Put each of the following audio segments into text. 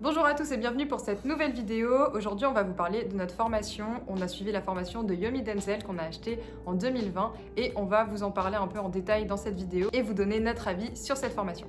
Bonjour à tous et bienvenue pour cette nouvelle vidéo. Aujourd'hui, on va vous parler de notre formation. On a suivi la formation de Yomi Denzel qu'on a achetée en 2020 et on va vous en parler un peu en détail dans cette vidéo et vous donner notre avis sur cette formation.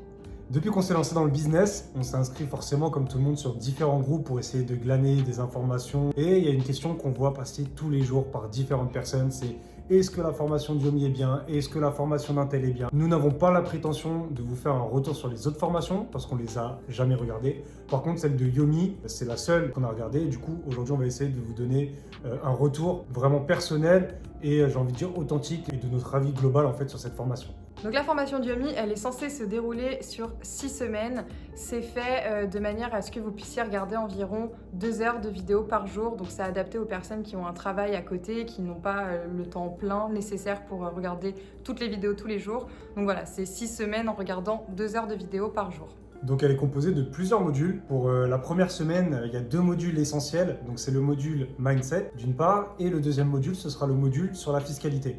Depuis qu'on s'est lancé dans le business, on s'est inscrit forcément comme tout le monde sur différents groupes pour essayer de glaner des informations. Et il y a une question qu'on voit passer tous les jours par différentes personnes, c'est est-ce que la formation de Yomi est bien? Est-ce que la formation d'Intel est bien? Nous n'avons pas la prétention de vous faire un retour sur les autres formations parce qu'on les a jamais regardées. Par contre, celle de Yomi, c'est la seule qu'on a regardée. Et du coup, aujourd'hui, on va essayer de vous donner un retour vraiment personnel et j'ai envie de dire authentique et de notre avis global en fait sur cette formation. Donc la formation de Yomi, elle est censée se dérouler sur 6 semaines. C'est fait de manière à ce que vous puissiez regarder environ 2 heures de vidéos par jour. Donc c'est adapté aux personnes qui ont un travail à côté, qui n'ont pas le temps plein nécessaire pour regarder toutes les vidéos tous les jours. Donc voilà, c'est 6 semaines en regardant 2 heures de vidéos par jour. Donc elle est composée de plusieurs modules. Pour la première semaine, il y a 2 modules essentiels. Donc c'est le module Mindset d'une part et le deuxième module, ce sera le module sur la fiscalité.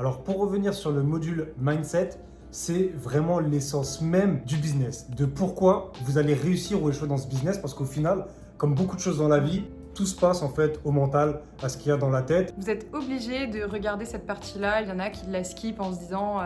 Alors pour revenir sur le module Mindset, c'est vraiment l'essence même du business, de pourquoi vous allez réussir ou échouer dans ce business parce qu'au final, comme beaucoup de choses dans la vie, tout se passe en fait au mental, à ce qu'il y a dans la tête. Vous êtes obligé de regarder cette partie-là. Il y en a qui la skippent en se disant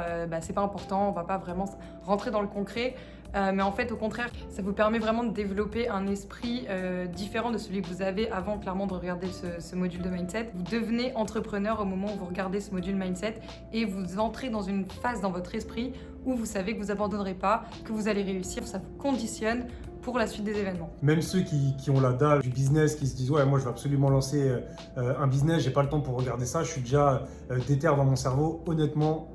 c'est pas important, on va pas vraiment rentrer dans le concret. Mais en fait, au contraire, ça vous permet vraiment de développer un esprit différent de celui que vous avez avant clairement de regarder ce module de mindset. Vous devenez entrepreneur au moment où vous regardez ce module mindset et vous entrez dans une phase dans votre esprit où vous savez que vous abandonnerez pas, que vous allez réussir. Ça vous conditionne pour la suite des événements. Même ceux qui ont la dalle du business, qui se disent ouais moi je vais absolument lancer un business, j'ai pas le temps pour regarder ça, je suis déjà déter dans mon cerveau, honnêtement,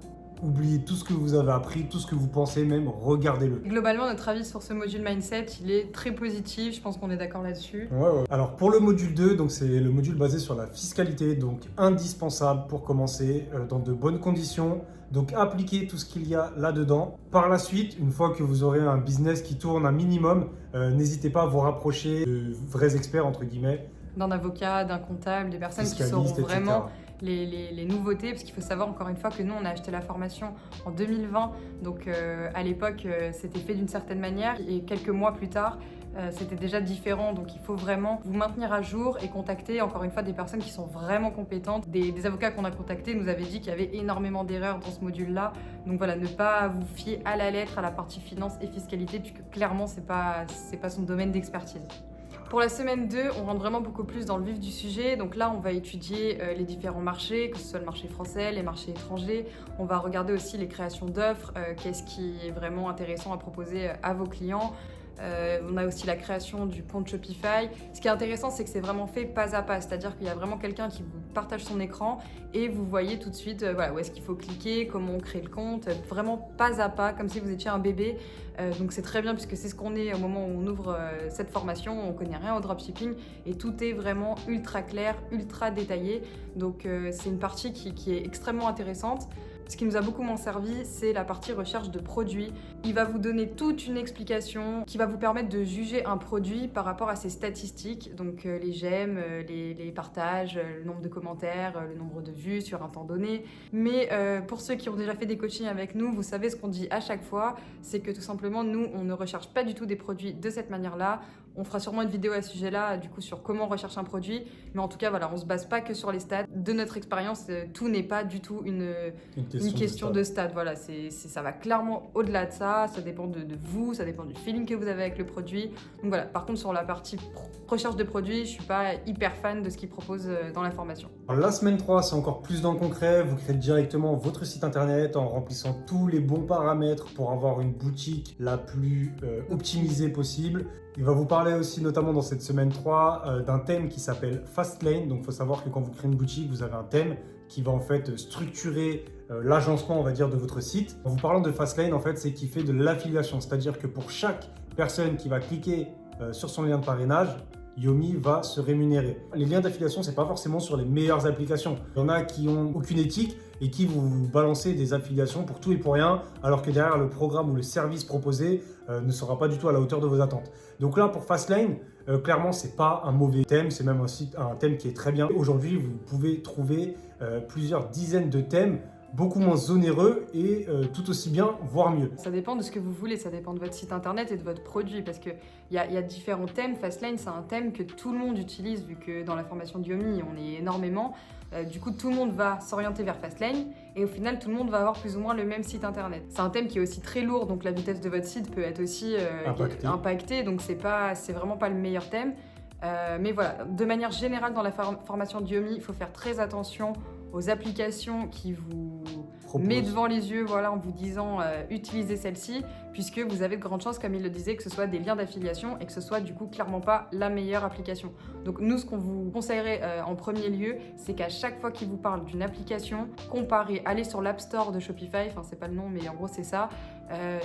oubliez tout ce que vous avez appris, tout ce que vous pensez, même regardez-le. Globalement, notre avis sur ce module mindset, il est très positif, je pense qu'on est d'accord là-dessus. Ouais. Alors pour le module 2, donc c'est le module basé sur la fiscalité, donc indispensable pour commencer dans de bonnes conditions. Donc appliquez tout ce qu'il y a là-dedans. Par la suite, une fois que vous aurez un business qui tourne un minimum, n'hésitez pas à vous rapprocher de vrais experts entre guillemets. D'un avocat, d'un comptable, des personnes qui sauront Fiscalistes, etc. vraiment les nouveautés, parce qu'il faut savoir encore une fois que nous on a acheté la formation en 2020, donc à l'époque c'était fait d'une certaine manière et quelques mois plus tard c'était déjà différent, donc il faut vraiment vous maintenir à jour et contacter encore une fois des personnes qui sont vraiment compétentes. Des avocats qu'on a contactés nous avaient dit qu'il y avait énormément d'erreurs dans ce module-là, donc voilà, ne pas vous fier à la lettre à la partie finance et fiscalité puisque clairement c'est pas son domaine d'expertise. Pour la semaine 2, on rentre vraiment beaucoup plus dans le vif du sujet. Donc là, on va étudier les différents marchés, que ce soit le marché français, les marchés étrangers. On va regarder aussi les créations d'offres, qu'est-ce qui est vraiment intéressant à proposer à vos clients. On a aussi la création du compte Shopify. Ce qui est intéressant, c'est que c'est vraiment fait pas à pas, c'est-à-dire qu'il y a vraiment quelqu'un qui vous partage son écran et vous voyez tout de suite voilà, où est-ce qu'il faut cliquer, comment on crée le compte, vraiment pas à pas, comme si vous étiez un bébé. Donc c'est très bien puisque c'est ce qu'on est au moment où on ouvre cette formation, on connaît rien au dropshipping et tout est vraiment ultra clair, ultra détaillé. Donc c'est une partie qui est extrêmement intéressante. Ce qui nous a beaucoup moins servi, c'est la partie recherche de produits. Il va vous donner toute une explication qui va vous permettre de juger un produit par rapport à ses statistiques, donc les j'aime, les partages, le nombre de commentaires, le nombre de vues sur un temps donné. Mais pour ceux qui ont déjà fait des coachings avec nous, vous savez ce qu'on dit à chaque fois, c'est que tout simplement, nous, on ne recherche pas du tout des produits de cette manière-là. On fera sûrement une vidéo à ce sujet-là, du coup, sur comment on recherche un produit. Mais en tout cas, voilà, on ne se base pas que sur les stats. De notre expérience, tout n'est pas du tout une question de stade. Voilà, ça va clairement au-delà de ça. Ça dépend de vous, ça dépend du feeling que vous avez avec le produit. Donc voilà, par contre, sur la partie recherche de produits, je ne suis pas hyper fan de ce qu'ils proposent dans la formation. Alors, la semaine 3, c'est encore plus dans le concret. Vous créez directement votre site internet en remplissant tous les bons paramètres pour avoir une boutique la plus optimisée possible. Il va vous parler aussi, notamment dans cette semaine 3, d'un thème qui s'appelle Fastlane. Donc, il faut savoir que quand vous créez une boutique, vous avez un thème qui va en fait structurer l'agencement, on va dire, de votre site. En vous parlant de Fastlane, en fait, c'est qu'il fait de l'affiliation. C'est-à-dire que pour chaque personne qui va cliquer sur son lien de parrainage, Yomi va se rémunérer. Les liens d'affiliation, c'est pas forcément sur les meilleures applications. Il y en a qui ont aucune éthique et qui vous balancer des affiliations pour tout et pour rien, alors que derrière le programme ou le service proposé ne sera pas du tout à la hauteur de vos attentes. Donc là, pour Fastlane, clairement, c'est pas un mauvais thème, c'est même un thème qui est très bien. Aujourd'hui, vous pouvez trouver plusieurs dizaines de thèmes beaucoup moins onéreux et tout aussi bien, voire mieux. Ça dépend de ce que vous voulez, ça dépend de votre site internet et de votre produit, parce qu'il y a différents thèmes. Fastlane, c'est un thème que tout le monde utilise, vu que dans la formation Diomi, on est énormément. Du coup, tout le monde va s'orienter vers Fastlane et au final, tout le monde va avoir plus ou moins le même site internet. C'est un thème qui est aussi très lourd, donc la vitesse de votre site peut être aussi impactée, donc c'est vraiment pas le meilleur thème. Mais voilà, de manière générale, dans la formation Diomi, il faut faire très attention aux applications qui vous met devant les yeux, voilà, en vous disant utilisez celle-ci, puisque vous avez de grandes chances, comme il le disait, que ce soit des liens d'affiliation et que ce soit du coup clairement pas la meilleure application. Donc nous, ce qu'on vous conseillerait en premier lieu, c'est qu'à chaque fois qu'il vous parle d'une application, comparez, allez sur l'App Store de Shopify, enfin c'est pas le nom, mais en gros c'est ça,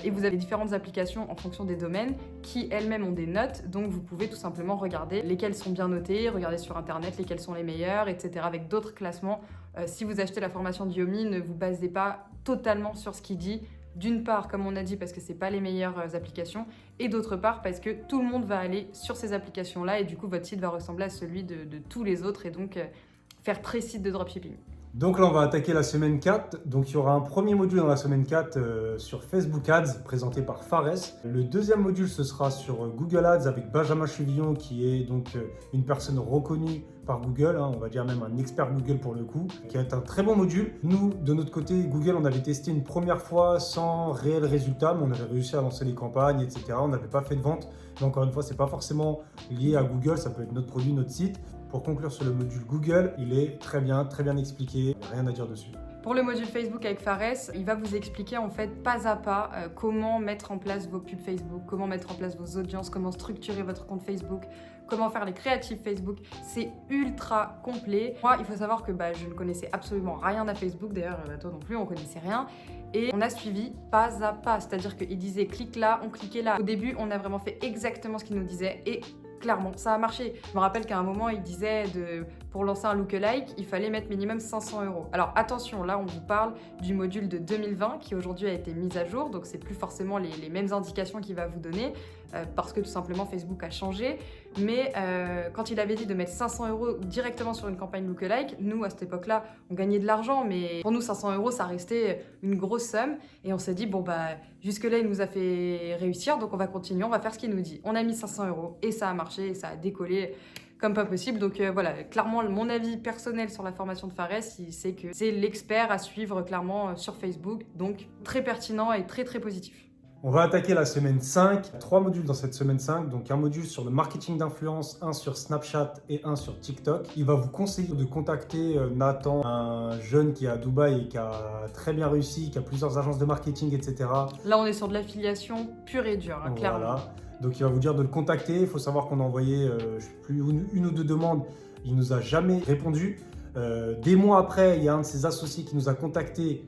et vous avez différentes applications en fonction des domaines qui elles-mêmes ont des notes, donc vous pouvez tout simplement regarder lesquelles sont bien notées, regarder sur internet lesquelles sont les meilleures, etc. avec d'autres classements. Si vous achetez la formation Diomi, ne vous basez pas totalement sur ce qu'il dit. D'une part, comme on a dit, parce que c'est pas les meilleures applications, et d'autre part, parce que tout le monde va aller sur ces applications-là, et du coup, votre site va ressembler à celui de tous les autres, et donc faire très site de dropshipping. Donc là, on va attaquer la semaine 4. Donc il y aura un premier module dans la semaine 4 sur Facebook Ads présenté par Fares. Le deuxième module, ce sera sur Google Ads avec Benjamin Chevillon qui est donc une personne reconnue par Google, on va dire même un expert Google pour le coup, qui est un très bon module. Nous, de notre côté, Google, on avait testé une première fois sans réel résultat, mais on avait réussi à lancer les campagnes, etc. On n'avait pas fait de vente. Mais encore une fois, c'est pas forcément lié à Google, ça peut être notre produit, notre site. Pour conclure sur le module Google, il est très bien expliqué, rien à dire dessus. Pour le module Facebook avec Fares, il va vous expliquer en fait pas à pas comment mettre en place vos pubs Facebook, comment mettre en place vos audiences, comment structurer votre compte Facebook, comment faire les créatifs Facebook. C'est ultra complet. Moi, il faut savoir que je ne connaissais absolument rien à Facebook, d'ailleurs toi non plus, on connaissait rien. Et on a suivi pas à pas, c'est-à-dire qu'il disait clique là, on cliquait là. Au début, on a vraiment fait exactement ce qu'il nous disait et clairement, ça a marché. Je me rappelle qu'à un moment, il disait pour lancer un lookalike, il fallait mettre minimum 500 €. Alors attention, là, on vous parle du module de 2020 qui aujourd'hui a été mis à jour, donc c'est plus forcément les mêmes indications qu'il va vous donner parce que tout simplement Facebook a changé. Mais quand il avait dit de mettre 500 € directement sur une campagne lookalike, nous à cette époque-là, on gagnait de l'argent, mais pour nous 500 € ça restait une grosse somme et on s'est dit jusque-là il nous a fait réussir, donc on va continuer, on va faire ce qu'il nous dit. On a mis 500 € et ça a marché et ça a décollé comme pas possible. Donc voilà, clairement mon avis personnel sur la formation de Fares, c'est que c'est l'expert à suivre clairement sur Facebook, donc très pertinent et très très positif. On va attaquer la semaine 5, 3 modules dans cette semaine 5, donc un module sur le marketing d'influence, un sur Snapchat et un sur TikTok. Il va vous conseiller de contacter Nathan, un jeune qui est à Dubaï et qui a très bien réussi, qui a plusieurs agences de marketing, etc. Là on est sur de l'affiliation pure et dure, clairement. Voilà. Donc il va vous dire de le contacter, il faut savoir qu'on a envoyé je sais plus, une ou deux demandes, il nous a jamais répondu. Des mois après, il y a un de ses associés qui nous a contactés.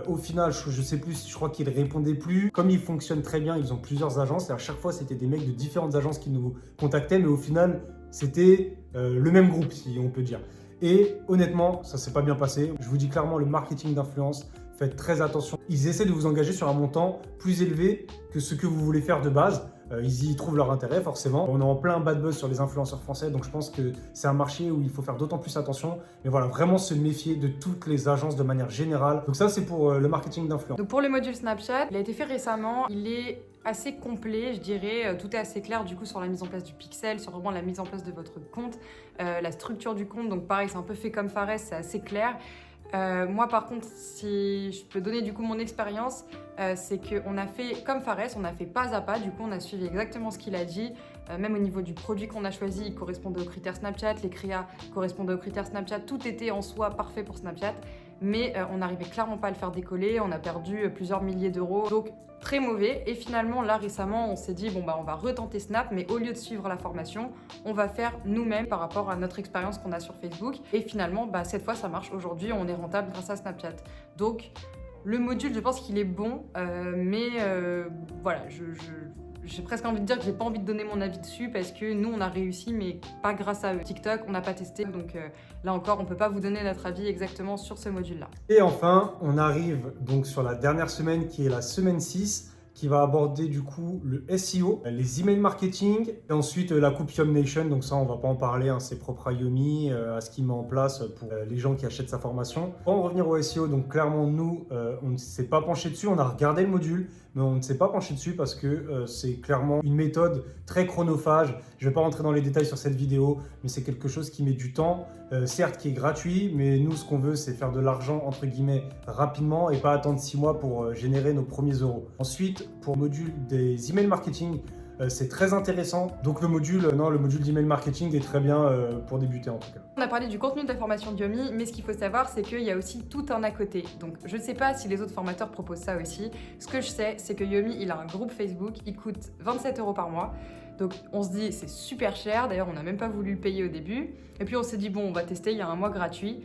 Au final, je sais plus, je crois qu'il ne répondait plus. Comme ils fonctionnent très bien, ils ont plusieurs agences et à chaque fois, c'était des mecs de différentes agences qui nous contactaient, mais au final, c'était le même groupe, si on peut dire. Et honnêtement, ça ne s'est pas bien passé. Je vous dis clairement, le marketing d'influence, faites très attention. Ils essaient de vous engager sur un montant plus élevé que ce que vous voulez faire de base. Ils y trouvent leur intérêt forcément. On est en plein bad buzz sur les influenceurs français, donc je pense que c'est un marché où il faut faire d'autant plus attention. Mais voilà, vraiment se méfier de toutes les agences de manière générale. Donc ça, c'est pour le marketing d'influence. Donc pour le module Snapchat, il a été fait récemment. Il est assez complet, je dirais. Tout est assez clair du coup sur la mise en place du pixel, sur vraiment la mise en place de votre compte, la structure du compte. Donc pareil, c'est un peu fait comme Fares, c'est assez clair. Moi par contre, si je peux donner du coup mon expérience, c'est qu'on a fait comme Fares, on a fait pas à pas, du coup on a suivi exactement ce qu'il a dit, même au niveau du produit qu'on a choisi, il correspondait aux critères Snapchat, les créas correspondaient aux critères Snapchat, tout était en soi parfait pour Snapchat, mais on n'arrivait clairement pas à le faire décoller, on a perdu plusieurs milliers d'euros, donc très mauvais. Et finalement là récemment on s'est dit on va retenter Snap, mais au lieu de suivre la formation, on va faire nous-mêmes par rapport à notre expérience qu'on a sur Facebook. Et finalement cette fois ça marche, aujourd'hui on est rentable grâce à Snapchat. Donc le module je pense qu'il est bon, mais voilà, j'ai presque envie de dire que j'ai pas envie de donner mon avis dessus parce que nous on a réussi mais pas grâce à eux. TikTok on n'a pas testé, donc là encore on peut pas vous donner notre avis exactement sur ce module là. Et enfin on arrive donc sur la dernière semaine qui est la semaine 6. qui va aborder du coup le SEO, les emails marketing et ensuite la coupe Yum Nation. Donc ça, on va pas en parler, hein, c'est propre à Yomi, à ce qu'il met en place pour les gens qui achètent sa formation. Pour en revenir au SEO, donc clairement nous, on ne s'est pas penché dessus, on a regardé le module, mais on ne s'est pas penché dessus parce que c'est clairement une méthode très chronophage. Je ne vais pas rentrer dans les détails sur cette vidéo, mais c'est quelque chose qui met du temps, certes qui est gratuit, mais nous ce qu'on veut c'est faire de l'argent entre guillemets rapidement et pas attendre 6 mois pour générer nos premiers euros. Ensuite, pour le module des emails marketing, c'est très intéressant. Donc le module d'email marketing est très bien pour débuter en tout cas. On a parlé du contenu de la formation de Yomi, mais ce qu'il faut savoir, c'est qu'il y a aussi tout un à côté. Donc je ne sais pas si les autres formateurs proposent ça aussi. Ce que je sais, c'est que Yomi, il a un groupe Facebook, il coûte 27 € par mois. Donc on se dit c'est super cher, d'ailleurs on n'a même pas voulu le payer au début. Et puis on s'est dit bon, on va tester, il y a un mois gratuit.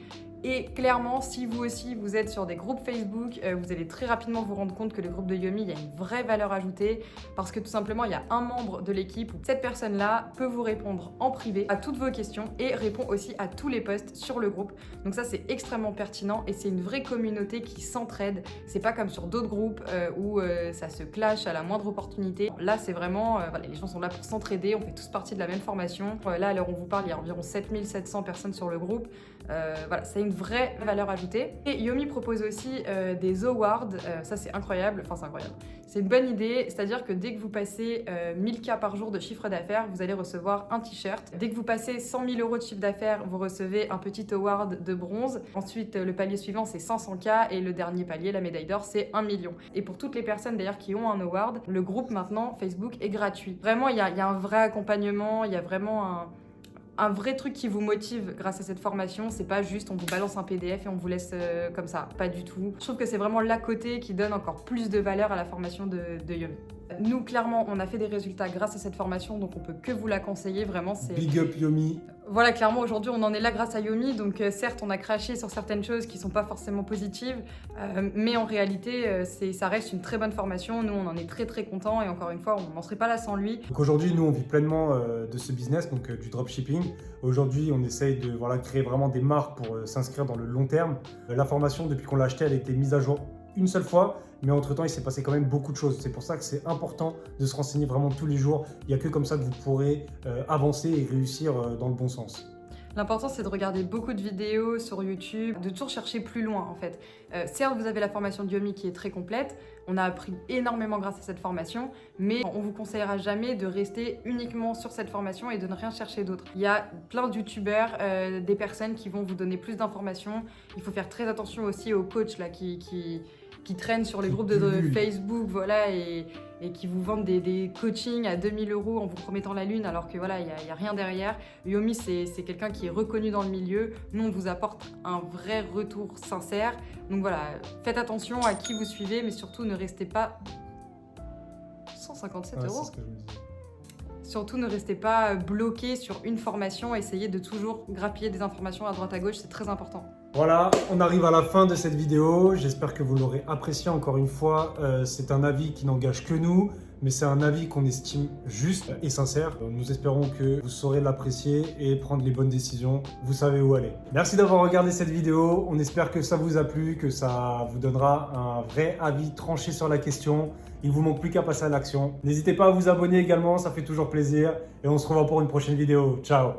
Et clairement, si vous aussi vous êtes sur des groupes Facebook, vous allez très rapidement vous rendre compte que le groupe de Yomi, il y a une vraie valeur ajoutée parce que tout simplement, il y a un membre de l'équipe où cette personne-là peut vous répondre en privé à toutes vos questions et répond aussi à tous les posts sur le groupe. Donc ça, c'est extrêmement pertinent et c'est une vraie communauté qui s'entraide. C'est pas comme sur d'autres groupes où ça se clash à la moindre opportunité. Là, c'est vraiment, voilà, les gens sont là pour s'entraider, on fait tous partie de la même formation. Là, à l'heure où on vous parle, il y a environ 7700 personnes sur le groupe. Voilà, c'est une vraie valeur ajoutée. Et Yomi propose aussi des awards, ça c'est incroyable, enfin c'est incroyable. C'est une bonne idée, c'est-à-dire que dès que vous passez 1000 K par jour de chiffre d'affaires, vous allez recevoir un t-shirt. Dès que vous passez 100 000 € de chiffre d'affaires, vous recevez un petit award de bronze. Ensuite, le palier suivant c'est 500 K et le dernier palier, la médaille d'or, c'est 1 million. Et pour toutes les personnes d'ailleurs qui ont un award, le groupe maintenant Facebook est gratuit. Vraiment, il y a un vrai accompagnement, il y a vraiment un vrai truc qui vous motive grâce à cette formation. C'est pas juste on vous balance un PDF et on vous laisse comme ça, pas du tout. Je trouve que c'est vraiment l'à côté qui donne encore plus de valeur à la formation de Yomi. Nous, clairement, on a fait des résultats grâce à cette formation, donc on peut que vous la conseiller, vraiment. Big up Yomi. Voilà, clairement, aujourd'hui, on en est là grâce à Yomi, donc certes, on a craché sur certaines choses qui sont pas forcément positives, mais en réalité, ça reste une très bonne formation. Nous, on en est très très contents et encore une fois, on n'en serait pas là sans lui. Donc aujourd'hui, nous, on vit pleinement de ce business, donc du dropshipping. Aujourd'hui, on essaye de créer vraiment des marques pour s'inscrire dans le long terme. La formation, depuis qu'on l'a achetée, elle a été mise à jour une seule fois, mais entre-temps, il s'est passé quand même beaucoup de choses. C'est pour ça que c'est important de se renseigner vraiment tous les jours. Il n'y a que comme ça que vous pourrez avancer et réussir dans le bon sens. L'important, c'est de regarder beaucoup de vidéos sur YouTube, de toujours chercher plus loin en fait. Certes, vous avez la formation de Yomi qui est très complète, on a appris énormément grâce à cette formation, mais on vous conseillera jamais de rester uniquement sur cette formation et de ne rien chercher d'autre. Il y a plein de youtubeurs, des personnes qui vont vous donner plus d'informations. Il faut faire très attention aussi aux coachs là, qui traînent sur les groupes de Facebook, voilà, et qui vous vendent des coachings à 2000 € en vous promettant la lune alors que voilà, il y a rien derrière. Yomi, c'est quelqu'un qui est reconnu dans le milieu. Nous, on vous apporte un vrai retour sincère. Donc voilà, faites attention à qui vous suivez, mais surtout ne restez pas 157 €. C'est ce que je me disais. Surtout, ne restez pas bloqué sur une formation. Essayez de toujours grappiller des informations à droite à gauche, c'est très important. Voilà, on arrive à la fin de cette vidéo. J'espère que vous l'aurez apprécié encore une fois. C'est un avis qui n'engage que nous, mais c'est un avis qu'on estime juste et sincère. Nous espérons que vous saurez l'apprécier et prendre les bonnes décisions. Vous savez où aller. Merci d'avoir regardé cette vidéo. On espère que ça vous a plu, que ça vous donnera un vrai avis tranché sur la question. Il ne vous manque plus qu'à passer à l'action. N'hésitez pas à vous abonner également, ça fait toujours plaisir. Et on se revoit pour une prochaine vidéo. Ciao!